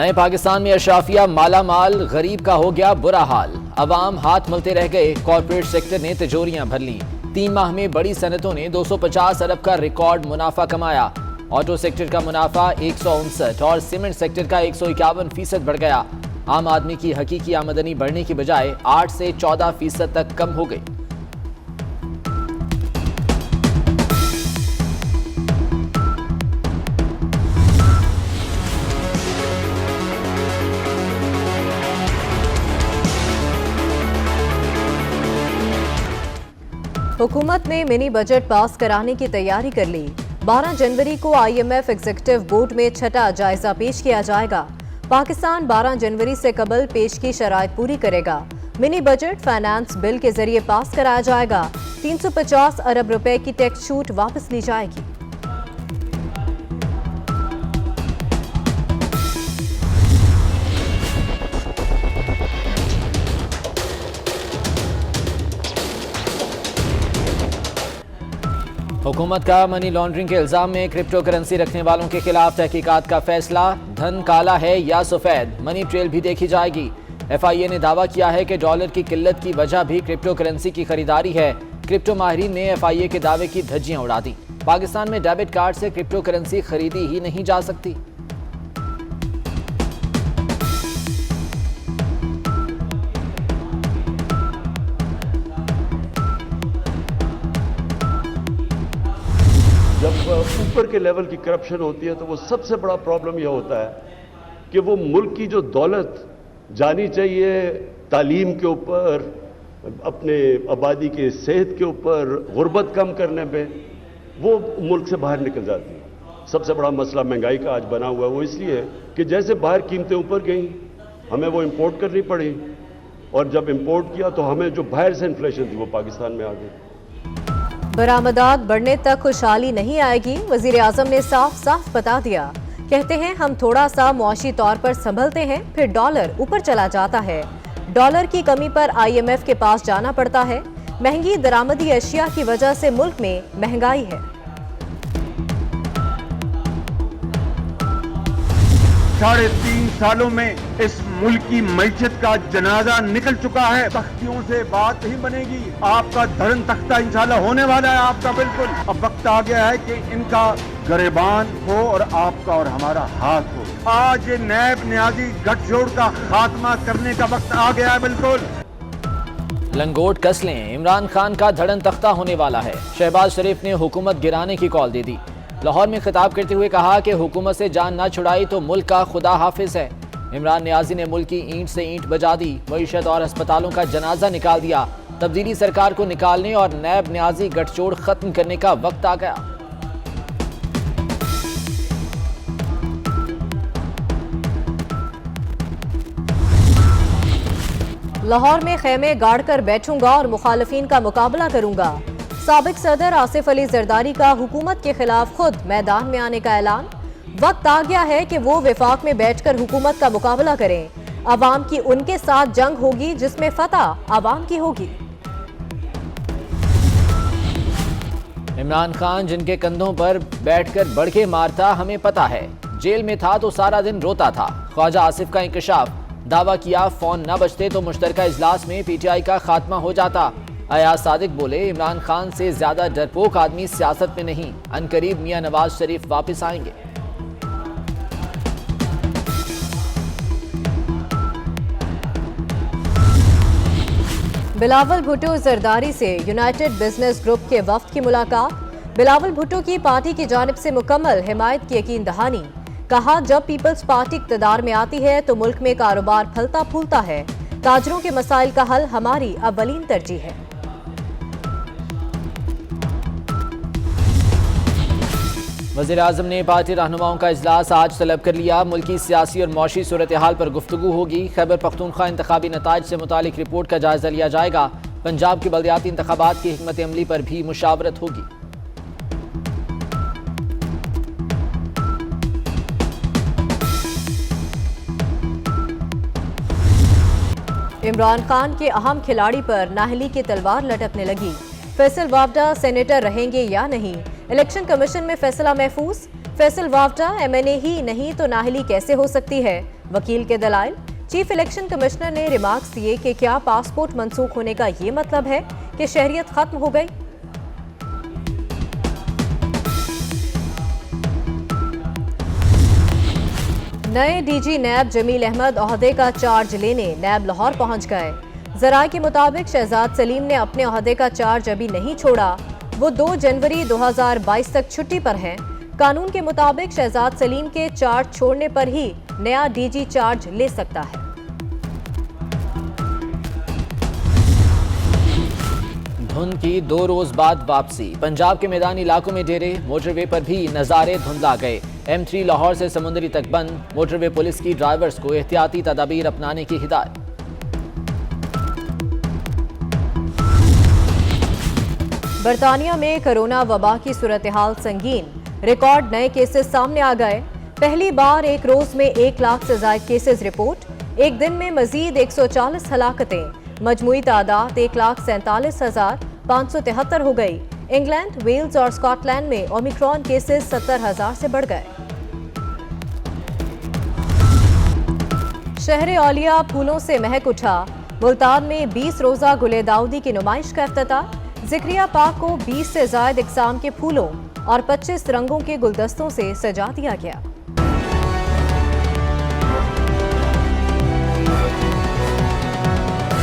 नए पाकिस्तान में अशराफिया माला माल, गरीब का हो गया बुरा हाल। अवाम हाथ मलते रह गए, कॉर्पोरेट सेक्टर ने तिजोरियां भर ली। 3 माह में बड़ी सनतों ने 250 अरब का रिकॉर्ड मुनाफा कमाया। ऑटो सेक्टर का मुनाफा 159 और सीमेंट सेक्टर का 151% बढ़ गया। आम आदमी की हकीकी आमदनी बढ़ने की बजाय 8 से 14% तक कम हो गई। हुकूमत ने मिनी बजट पास कराने की तैयारी कर ली। 12 जनवरी को IMF एग्जीक्यूटिव बोर्ड में छठा जायजा पेश किया जाएगा। पाकिस्तान 12 जनवरी से कबल पेश की शराइत पूरी करेगा। मिनी बजट फाइनेंस बिल के जरिए पास कराया जाएगा। 350 अरब रुपए की टैक्स छूट वापस ली जाएगी। हुकूमत का मनी लॉन्ड्रिंग के इल्जाम में क्रिप्टो करेंसी रखने वालों के खिलाफ तहकीकात का फैसला। धन काला है या सफेद, मनी ट्रेल भी देखी जाएगी। FIA ने दावा किया है कि डॉलर की किल्लत की वजह भी क्रिप्टो करेंसी की खरीदारी है। क्रिप्टो माहिरीन ने FIA के दावे की धज्जियां उड़ा दी। पाकिस्तान में डेबिट कार्ड से क्रिप्टो करेंसी खरीदी ही नहीं जा सकती। जब ऊपर के लेवल की करप्शन होती है तो वो सबसे बड़ा प्रॉब्लम यह होता है कि वो मुल्क की जो दौलत जानी चाहिए तालीम के ऊपर, अपने आबादी के सेहत के ऊपर, गुर्बत कम करने पे, वो मुल्क से बाहर निकल जाती है। सबसे बड़ा मसला महंगाई का आज बना हुआ है वो इसलिए है कि जैसे बाहर कीमतें ऊपर गई, हमें वो इंपोर्ट करनी पड़ी, और जब इंपोर्ट किया तो हमें जो बाहर से इन्फ्लेशन थी वो पाकिस्तान में आ गई। बरामदात बढ़ने तक खुशहाली नहीं आएगी। वजीर आजम ने साफ साफ बता दिया। कहते हैं हम थोड़ा सा मुआशी तौर पर संभलते हैं, फिर डॉलर ऊपर चला जाता है। डॉलर की कमी पर IMF के पास जाना पड़ता है। महंगी दरामदी अशिया की वजह से मुल्क में महंगाई है। 3.5 सालों में इस मुल्क की मैशत का जनाजा निकल चुका है। तख्तियों से बात नहीं बनेगी। आपका धर्म तख्ता इंशाल्लाह होने वाला है आपका। बिल्कुल अब वक्त आ गया है कि इनका गरेबान हो और आपका और हमारा हाथ हो। आज ये नैब न्याजी गठजोड़ का खात्मा करने का वक्त आ गया है। बिल्कुल लंगोट कस लें, इमरान खान का धड़न तख्ता होने वाला है। शहबाज शरीफ ने हुकूमत गिराने की कॉल दे दी। लाहौर में खिताब करते हुए कहा कि हुकूमत से जान ना छुड़ाई तो मुल्क का खुदा हाफिज है। इमरान न्याजी ने मुल्क की ईंट से ईंट बजा दी। मईशत और अस्पतालों का जनाजा निकाल दिया। तब्दीली सरकार को निकालने और नैब न्याजी गठजोड़ खत्म करने का वक्त आ गया। लाहौर में खेमे गाड़ कर बैठूंगा और मुखालफीन का मुकाबला करूंगा। साबिक सदर आसिफ अली जरदारी का हुकूमत के खिलाफ खुद मैदान में आने का ऐलान। वक्त आ गया है कि वो विफाक में बैठकर हुकूमत का मुकाबला करें। अवाम की उनके साथ जंग होगी जिसमें फतह अवाम की होगी। इमरान खान जिनके कंधों पर बैठकर बढ़के मारता हमें पता है। जेल में था तो सारा दिन रोता था। ख्वाजा आसिफ का इंकशाफ। दावा किया फोन न बजते तो मुश्तरका इजलास में PTI का खात्मा हो जाता। अयाज सादिक बोले इमरान खान से ज्यादा डरपोक आदमी सियासत में नहीं। अनकरीब मियां नवाज शरीफ वापस आएंगे। बिलावल भुट्टो जरदारी से यूनाइटेड बिजनेस ग्रुप के वफ्द की मुलाकात। बिलावल भुट्टो की पार्टी की जानिब से मुकम्मल हिमायत की यकीन दहानी। कहा जब पीपल्स पार्टी इक़्तिदार में आती है तो मुल्क में कारोबार फलता फूलता है। ताजरों के मसाइल का हल हमारी अव्वलीन तरजीह है। वज़ीर आज़म ने पार्टी रहनुमाओं का इजलास आज तलब कर लिया। मुल्की सियासी और मौशी सूरत हाल पर गुफ्तगू होगी। खैबर पख्तूनख्वा इंतखाबी नताइज से मुतालिक रिपोर्ट का जायजा लिया जाएगा। पंजाब के बल्दियाती इंतखाबात की हिकमत अमली पर भी मुशावरत होगी। इमरान खान के अहम खिलाड़ी पर नाहली की तलवार लटकने लगी। फैसल वावडा सेनेटर रहेंगे या नहीं, इलेक्शन कमीशन में फैसला महफूज। फैसल वावटा एमएनए ही नहीं तो नाअहली कैसे हो सकती है, वकील के दलाइल। चीफ इलेक्शन कमिश्नर ने रिमार्क्स दिए कि क्या पासपोर्ट मंसूख होने का ये मतलब है कि शहरियत खत्म हो गई। नए डीजी नैब जमील अहमद ओहदे का चार्ज लेने नैब लाहौर पहुंच गए। जराये के मुताबिक शहजाद सलीम ने अपने ओहदे का चार्ज अभी नहीं छोड़ा। वो 2 जनवरी 2022 तक छुट्टी पर हैं। कानून के मुताबिक शहजाद सलीम के चार्ज छोड़ने पर ही नया डीजी चार्ज ले सकता है। धुंध की 2 रोज बाद वापसी। पंजाब के मैदानी इलाकों में डेरे, मोटरवे पर भी नजारे धुंधला गए। M3 लाहौर से समुंदरी तक बंद। मोटरवे पुलिस की ड्राइवर्स को एहतियाती तदाबीर अपनाने की हिदायत। बरतानिया में कोरोना वबा की सूरत हाल संगीन। रिकॉर्ड नए केसेस सामने आ गए। पहली बार एक रोज में 1 लाख से ज्यादा केसेस रिपोर्ट। एक दिन में मजीद 140 हलाकतें। मजमूई तादाद 1,47,573 हो गई। इंग्लैंड, वेल्स और स्कॉटलैंड में ओमिक्रॉन केसेस 70,000 से बढ़ गए। शहर औलिया फूलों से महक उठा। मुल्तान में 20 रोजा गुले दाऊदी की नुमाइश का इफ्तिताह। जिक्रिया पार्क को 20 से ज्यादा इकसाम के फूलों और 25 रंगों के गुलदस्तों से सजा दिया गया।